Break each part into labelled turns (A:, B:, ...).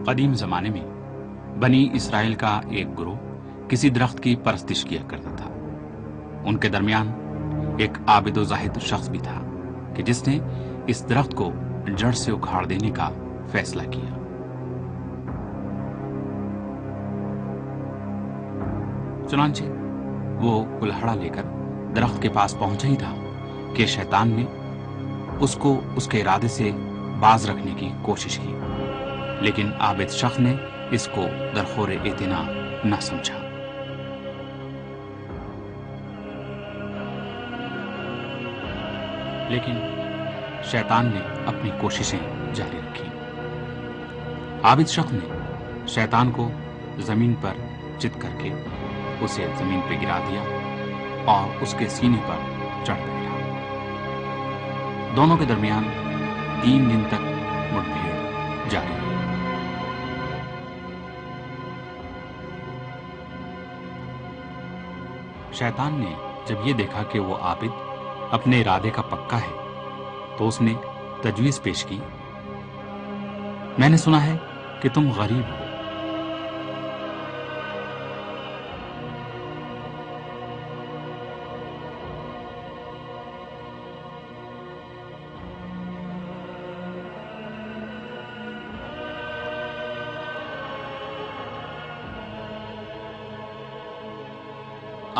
A: قدیم زمانے میں بنی اسرائیل کا ایک گروہ کسی درخت کی پرستش کیا کرتا تھا۔ ان کے درمیان ایک عابد و زاہد شخص بھی تھا کہ جس نے اس درخت کو جڑ سے اکھاڑ دینے کا فیصلہ کیا۔ چنانچہ وہ کلہڑا لے کر درخت کے پاس پہنچا ہی تھا کہ شیطان نے اس کو اس کے ارادے سے باز رکھنے کی کوشش کی، لیکن عابد شخص نے اس کو درخور اعتنا نہ سمجھا۔ لیکن شیطان نے اپنی کوششیں جاری رکھی۔ عابد شخص نے شیطان کو زمین پر چت کر کے اسے زمین پہ گرا دیا اور اس کے سینے پر چڑھ بیٹھا۔ دونوں کے درمیان 3 دن تک مٹ بھیڑ جاری رہی۔ شیطان نے جب یہ دیکھا کہ وہ عابد اپنے ارادے کا پکا ہے تو اس نے تجویز پیش کی، میں نے سنا ہے کہ تم غریب ہو۔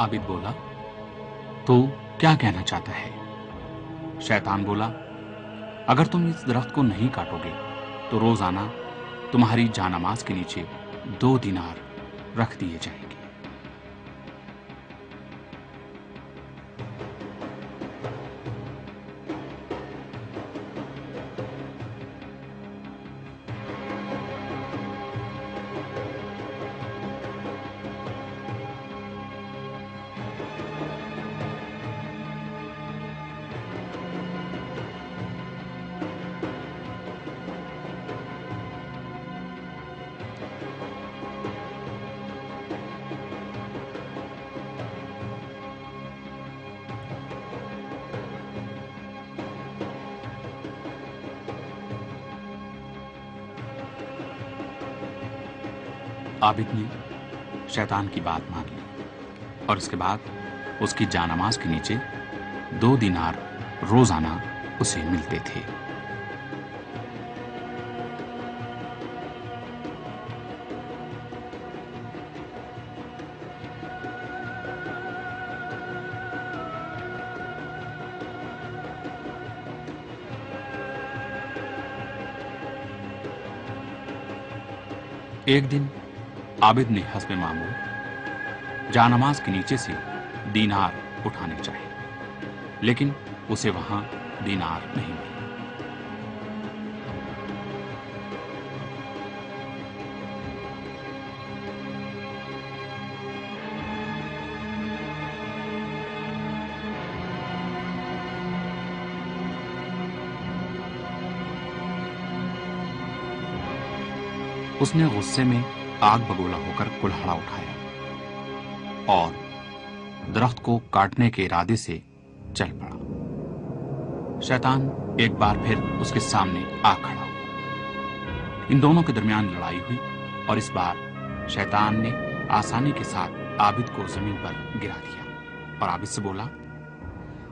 A: عابد بولا، تو کیا کہنا چاہتا ہے؟ شیطان بولا، اگر تم اس درخت کو نہیں کاٹو گے تو روزانہ تمہاری جانماز کے نیچے 2 دینار رکھ دیے جائیں گے۔ عابد نے شیطان کی بات مان لی اور اس کے بعد اس کی جانماز کے نیچے 2 دینار روزانہ اسے ملتے تھے۔ ایک دن عابد نے حسب معمول جانماز کے نیچے سے دینار اٹھانے چاہے، لیکن اسے وہاں دینار نہیں ملے۔ اس نے غصے میں آگ بگولا ہو کر کلہڑا اٹھایا اور درخت کو کاٹنے کے ارادے سے چل پڑا۔ شیطان ایک بار پھر اس کے سامنے آ کھڑا ہوا۔ ان دونوں کے درمیان لڑائی ہوئی اور اس بار شیطان نے آسانی کے ساتھ عابد کو زمین پر گرا دیا اور عابد سے بولا،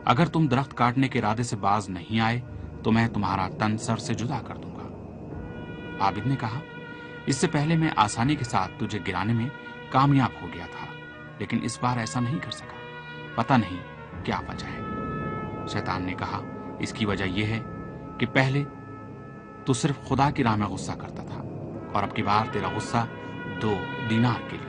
A: اگر تم درخت کاٹنے کے ارادے سے باز نہیں آئے تو میں تمہارا تن سر سے جدا کر دوں گا۔ عابد نے کہا، اس سے پہلے میں آسانی کے ساتھ تجھے گرانے میں کامیاب ہو گیا تھا، لیکن اس بار ایسا نہیں کر سکا، پتہ نہیں کیا وجہ ہے۔ شیطان نے کہا، اس کی وجہ یہ ہے کہ پہلے تو صرف خدا کی راہ میں غصہ کرتا تھا اور اب کی بار تیرا غصہ 2 دینار کے لیے۔